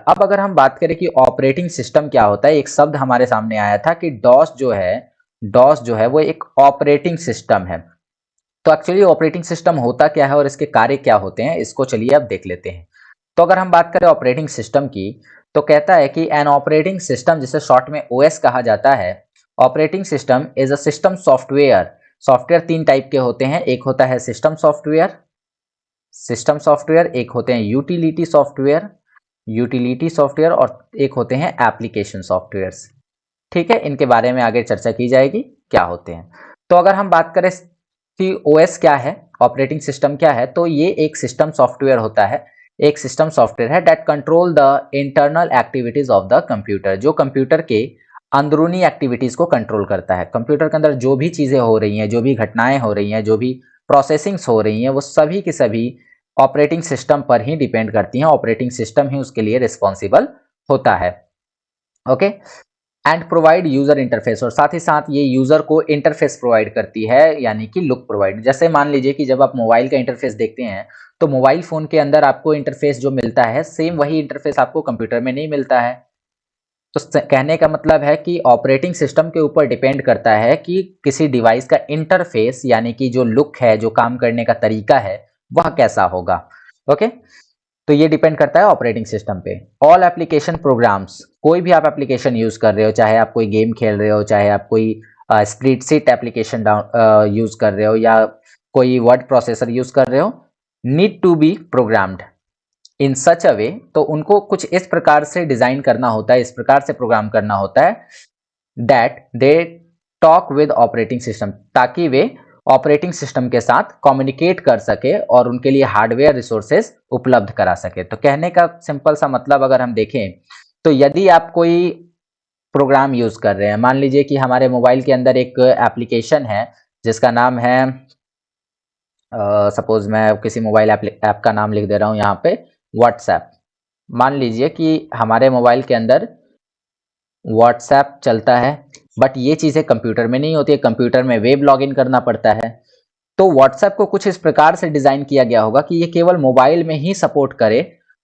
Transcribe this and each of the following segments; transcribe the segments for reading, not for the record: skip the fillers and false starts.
अब अगर हम बात करें कि ऑपरेटिंग सिस्टम क्या होता है, एक शब्द हमारे सामने आया था कि डॉस जो है वो एक ऑपरेटिंग सिस्टम है। तो एक्चुअली ऑपरेटिंग सिस्टम होता क्या है और इसके कार्य क्या होते हैं, इसको चलिए अब देख लेते हैं। तो अगर हम बात करें ऑपरेटिंग सिस्टम की, तो कहता है कि एन ऑपरेटिंग सिस्टम, जिसे शॉर्ट में ओएस कहा जाता है, operating system is a system software. Software तीन टाइप के होते हैं, एक होता है सिस्टम सॉफ्टवेयर, एक होते हैं यूटिलिटी सॉफ्टवेयर और एक होते हैं एप्लीकेशन सॉफ्टवेयर्स। ठीक है, इनके बारे में आगे चर्चा की जाएगी क्या होते हैं। तो अगर हम बात करें कि ओएस क्या है, ऑपरेटिंग सिस्टम क्या है, तो ये एक सिस्टम सॉफ्टवेयर होता है, एक सिस्टम सॉफ्टवेयर है that control the internal activities of the computer, जो कंप्यूटर के अंदरूनी एक्टिविटीज को कंट्रोल करता है। कंप्यूटर के अंदर जो भी चीजें हो रही हैं, जो भी घटनाएं हो रही हैं, जो भी प्रोसेसिंग्स हो रही हैं, वो सभी की सभी ऑपरेटिंग सिस्टम पर ही डिपेंड करती हैं। ऑपरेटिंग सिस्टम ही उसके लिए रिस्पॉन्सिबल होता है। Okay, and provide user interface, और साथ ही साथ ये यूजर को इंटरफेस प्रोवाइड करती है, यानी कि लुक प्रोवाइड। जैसे मान लीजिए कि जब आप मोबाइल का इंटरफेस देखते हैं, तो मोबाइल फोन के अंदर आपको इंटरफेस जो मिलता है, सेम वही इंटरफेस आपको कंप्यूटर में नहीं मिलता है। तो कहने का मतलब है कि ऑपरेटिंग सिस्टम के ऊपर डिपेंड करता है कि किसी डिवाइस का इंटरफेस, यानी कि जो लुक है, जो काम करने का तरीका है, वह कैसा होगा। ओके, तो ये डिपेंड करता है ऑपरेटिंग सिस्टम पे। ऑल एप्लीकेशन प्रोग्राम्स, कोई भी आप एप्लीकेशन यूज कर रहे हो, चाहे आप कोई गेम खेल रहे हो, चाहे आप कोई स्प्रेडशीट एप्लीकेशन यूज कर रहे हो, या कोई वर्ड प्रोसेसर यूज कर रहे हो, नीड टू बी प्रोग्राम्ड इन सच अ वे, तो उनको कुछ इस प्रकार से डिजाइन करना होता है, इस प्रकार से प्रोग्राम करना होता है that they talk with operating system, ताकि वे ऑपरेटिंग सिस्टम के साथ कम्युनिकेट कर सके और उनके लिए हार्डवेयर रिसोर्सेज उपलब्ध करा सके। तो कहने का सिंपल सा मतलब अगर हम देखें, तो यदि आप कोई प्रोग्राम यूज कर रहे हैं, मान लीजिए कि हमारे मोबाइल के अंदर एक एप्लीकेशन है जिसका नाम है, सपोज मैं किसी मोबाइल ऐप का नाम लिख दे रहा हूं यहाँ पे, व्हाट्सएप। मान लीजिए कि हमारे मोबाइल के अंदर व्हाट्सएप चलता है, बट ये चीज़ें कंप्यूटर में नहीं होती है, कंप्यूटर में वेब लॉगिन करना पड़ता है। तो व्हाट्सएप को कुछ इस प्रकार से डिजाइन किया गया होगा कि ये केवल मोबाइल में ही सपोर्ट करे,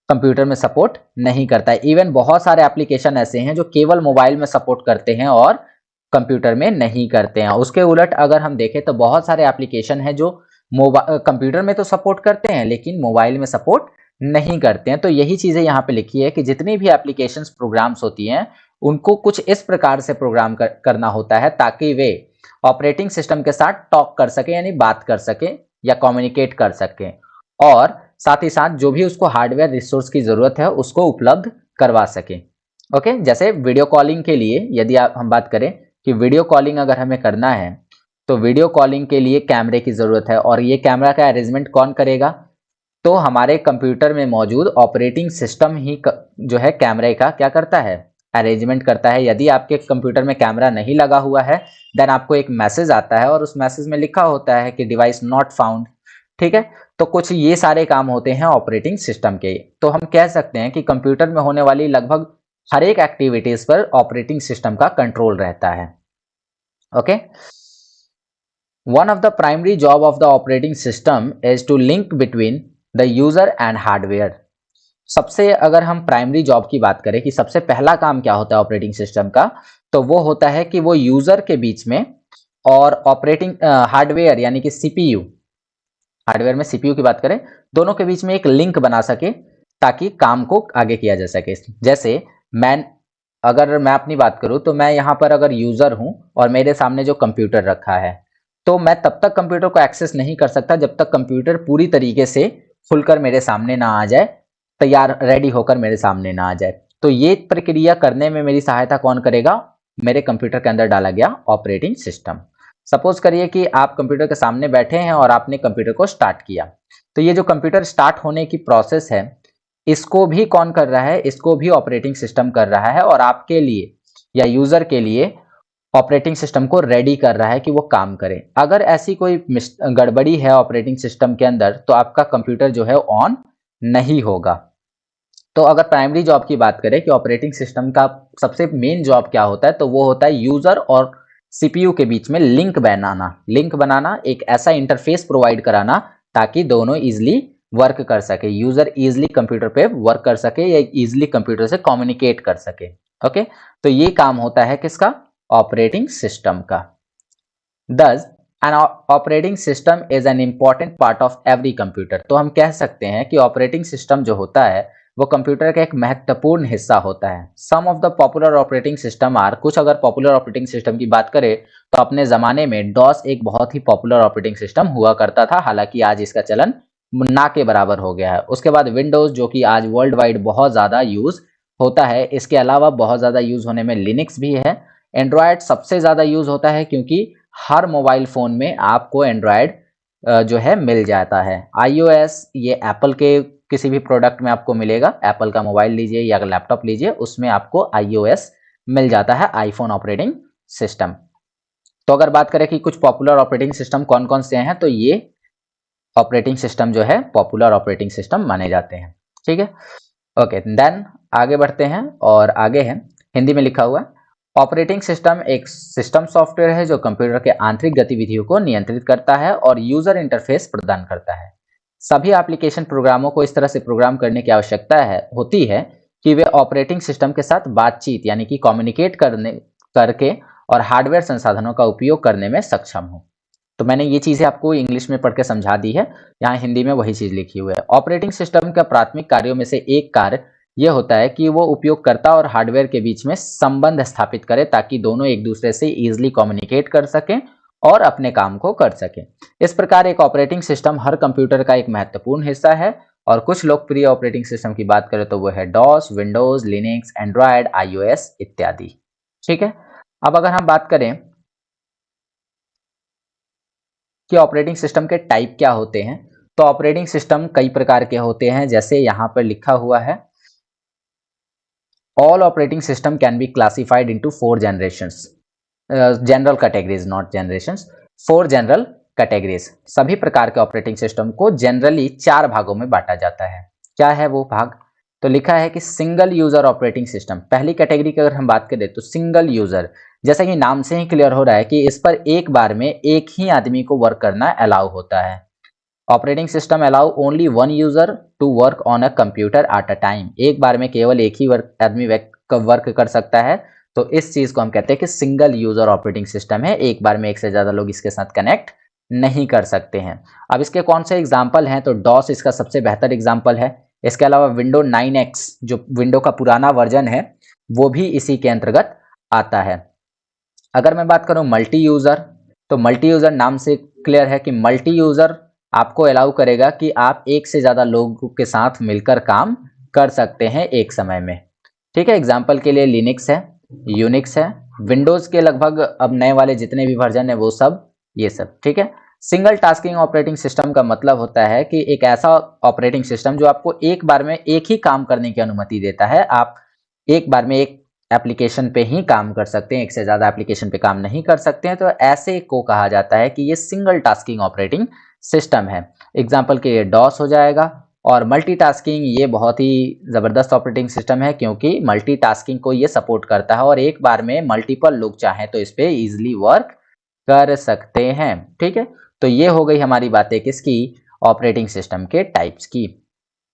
कंप्यूटर में सपोर्ट नहीं करता है। इवन बहुत सारे एप्लीकेशन ऐसे हैं जो केवल मोबाइल में सपोर्ट करते हैं और कंप्यूटर में नहीं करते हैं। उसके उलट अगर हम देखें तो बहुत सारे एप्लीकेशन हैं जो मोबाइल कंप्यूटर में तो सपोर्ट करते हैं लेकिन मोबाइल में सपोर्ट नहीं करते हैं। तो यही चीजें यहाँ पे लिखी है कि जितनी भी एप्लीकेशंस प्रोग्राम्स होती हैं, उनको कुछ इस प्रकार से प्रोग्राम करना होता है ताकि वे ऑपरेटिंग सिस्टम के साथ टॉक कर सके, यानी बात कर सके या कम्युनिकेट कर सके, और साथ ही साथ जो भी उसको हार्डवेयर रिसोर्स की जरूरत है उसको उपलब्ध करवा सके। ओके, जैसे वीडियो कॉलिंग के लिए यदि हम बात करें कि वीडियो कॉलिंग अगर हमें करना है, तो वीडियो कॉलिंग के लिए कैमरे की जरूरत है, और ये कैमरा का अरेंजमेंट कौन करेगा, तो हमारे कंप्यूटर में मौजूद ऑपरेटिंग सिस्टम ही जो है कैमरे का क्या करता है, अरेंजमेंट करता है। यदि आपके कंप्यूटर में कैमरा नहीं लगा हुआ है, देन आपको एक मैसेज आता है और उस मैसेज में लिखा होता है कि डिवाइस नॉट फाउंड। ठीक है, तो कुछ ये सारे काम होते हैं ऑपरेटिंग सिस्टम के। तो हम कह सकते हैं कि कंप्यूटर में होने वाली लगभग हर एक एक्टिविटीज पर ऑपरेटिंग सिस्टम का कंट्रोल रहता है। Okay, one of the primary job of the operating system is to link between the user and hardware. सबसे अगर हम प्राइमरी जॉब की बात करें कि सबसे पहला काम क्या होता है ऑपरेटिंग सिस्टम का, तो वो होता है कि वो यूजर के बीच में और ऑपरेटिंग हार्डवेयर यानी कि सीपीयू, हार्डवेयर में सीपीयू की बात करें, दोनों के बीच में एक लिंक बना सके ताकि काम को आगे किया जा सके। जैसे अगर मैं अपनी बात करूं, तो मैं यहां पर अगर यूजर हूं और मेरे सामने जो कंप्यूटर रखा है, तो मैं तब तक कंप्यूटर को एक्सेस नहीं कर सकता जब तक कंप्यूटर पूरी तरीके से खुलकर मेरे सामने ना आ जाए, तैयार रेडी होकर मेरे सामने ना आ जाए। तो ये प्रक्रिया करने में मेरी सहायता कौन करेगा, मेरे कंप्यूटर के अंदर डाला गया ऑपरेटिंग सिस्टम। सपोज करिए कि आप कंप्यूटर के सामने बैठे हैं और आपने कंप्यूटर को स्टार्ट किया, तो ये जो कंप्यूटर स्टार्ट होने की प्रोसेस है, इसको भी कौन कर रहा है, इसको भी ऑपरेटिंग सिस्टम कर रहा है, और आपके लिए या यूजर के लिए ऑपरेटिंग सिस्टम को रेडी कर रहा है कि वो काम करे। अगर ऐसी कोई गड़बड़ी है ऑपरेटिंग सिस्टम के अंदर, तो आपका कंप्यूटर जो है ऑन नहीं होगा। तो अगर प्राइमरी जॉब की बात करें कि ऑपरेटिंग सिस्टम का सबसे मेन जॉब क्या होता है, तो वो होता है यूजर और सीपीयू के बीच में लिंक बनाना, एक ऐसा इंटरफेस प्रोवाइड कराना ताकि दोनों इजिली वर्क कर सके, यूजर इजिली कंप्यूटर पे वर्क कर सके या इजिली कंप्यूटर से कम्युनिकेट कर सके। ओके, तो ये काम होता है किसका? ऑपरेटिंग सिस्टम का। Thus, an operating system is an important part of every computer। तो हम कह सकते हैं कि ऑपरेटिंग सिस्टम जो होता है वो कंप्यूटर का एक महत्वपूर्ण हिस्सा होता है। Some of the popular operating system are, कुछ अगर पॉपुलर ऑपरेटिंग सिस्टम की बात करें तो अपने ज़माने में डॉस एक बहुत ही पॉपुलर ऑपरेटिंग सिस्टम हुआ करता था, हालांकि आज इसका चलन ना के बराबर हो गया है। उसके बाद विंडोज़, जो कि आज वर्ल्ड वाइड बहुत ज़्यादा यूज़ होता है। इसके अलावा बहुत ज़्यादा यूज़ होने में लिनक्स भी है। एंड्रॉयड सबसे ज़्यादा यूज़ होता है क्योंकि हर मोबाइल फ़ोन में आपको एंड्रॉयड जो है मिल जाता है। iOS ये एप्पल के किसी भी प्रोडक्ट में आपको मिलेगा। एप्पल का मोबाइल लीजिए या लैपटॉप लीजिए, उसमें आपको iOS मिल जाता है, आईफोन ऑपरेटिंग सिस्टम। तो अगर बात करें कि कुछ पॉपुलर ऑपरेटिंग सिस्टम कौन-कौन से हैं, तो ये ऑपरेटिंग सिस्टम जो है पॉपुलर ऑपरेटिंग सिस्टम माने जाते हैं। ठीक है, ओके, देन आगे बढ़ते हैं और आगे है हिंदी में लिखा हुआ। ऑपरेटिंग सिस्टम एक सिस्टम सॉफ्टवेयर है जो कंप्यूटर के आंतरिक गतिविधियों को नियंत्रित करता है और यूजर इंटरफेस प्रदान करता है। सभी एप्लीकेशन प्रोग्रामों को इस तरह से प्रोग्राम करने की आवश्यकता होती है कि वे ऑपरेटिंग सिस्टम के साथ बातचीत यानी कि कम्युनिकेट करके और हार्डवेयर संसाधनों का उपयोग करने में सक्षम हो। तो मैंने ये चीज़ें आपको इंग्लिश में पढ़ के समझा दी है, यहाँ हिंदी में वही चीज़ लिखी हुई है। ऑपरेटिंग सिस्टम का प्राथमिक कार्यों में से एक कार्य यह होता है कि वो उपयोगकर्ता और हार्डवेयर के बीच में संबंध स्थापित करे ताकि दोनों एक दूसरे से इजीली कम्युनिकेट कर सकें और अपने काम को कर सकें। इस प्रकार एक ऑपरेटिंग सिस्टम हर कंप्यूटर का एक महत्वपूर्ण हिस्सा है। और कुछ लोकप्रिय ऑपरेटिंग सिस्टम की बात करें तो वो है DOS, Windows, Linux, Android, iOS इत्यादि। ठीक है, अब अगर हम बात करें कि ऑपरेटिंग सिस्टम के टाइप क्या होते हैं, तो ऑपरेटिंग सिस्टम कई प्रकार के होते हैं, जैसे यहाँ पर लिखा हुआ है, all operating system can be classified into 4 generations, general categories, not generations, 4 general categories. सभी प्रकार के ऑपरेटिंग सिस्टम को जनरली 4 भागों में बांटा जाता है। क्या है वो भाग? तो लिखा है कि सिंगल यूजर ऑपरेटिंग सिस्टम, पहली कैटेगरी की अगर हम बात करें तो सिंगल यूजर, जैसा कि नाम से ही क्लियर हो रहा है कि इस पर एक बार में एक ही आदमी को वर्क करना अलाउ होता है। Operating system allow only one user to work on a computer at a time, एक बार में केवल एक ही आदमी वर्क कर सकता है। तो इस चीज को हम कहते हैं कि सिंगल यूजर ऑपरेटिंग सिस्टम है, एक बार में एक से ज्यादा लोग इसके साथ कनेक्ट नहीं कर सकते हैं। अब इसके कौन से एग्जाम्पल हैं, तो डॉस इसका सबसे बेहतर एग्जाम्पल है। इसके अलावा विंडो 9X जो विंडो का पुराना वर्जन है वो भी इसी के अंतर्गत आता है। अगर मैं बात करूं मल्टी यूजर, तो मल्टी यूजर नाम से क्लियर है कि मल्टी यूजर आपको अलाउ करेगा कि आप एक से ज्यादा लोगों के साथ मिलकर काम कर सकते हैं एक समय में। ठीक है, एग्जाम्पल के लिए लिनक्स है, यूनिक्स है, विंडोज के लगभग अब नए वाले जितने भी वर्जन है वो सब, ये सब। ठीक है, सिंगल टास्किंग ऑपरेटिंग सिस्टम का मतलब होता है कि एक ऐसा ऑपरेटिंग सिस्टम जो आपको एक बार में एक ही काम करने की अनुमति देता है। आप एक बार में एक एप्लीकेशन पे ही काम कर सकते हैं, एक से ज्यादा एप्लीकेशन पे काम नहीं कर सकते हैं। तो ऐसे को कहा जाता है कि ये सिंगल टास्किंग ऑपरेटिंग सिस्टम है। एग्जाम्पल के लिए डॉस हो जाएगा। और मल्टीटास्किंग ये बहुत ही ज़बरदस्त ऑपरेटिंग सिस्टम है क्योंकि मल्टीटास्किंग को ये सपोर्ट करता है और एक बार में मल्टीपल लोग चाहें तो इस पर ईजिली वर्क कर सकते हैं। ठीक है, तो ये हो गई हमारी बातें किसकी? ऑपरेटिंग सिस्टम के टाइप्स की।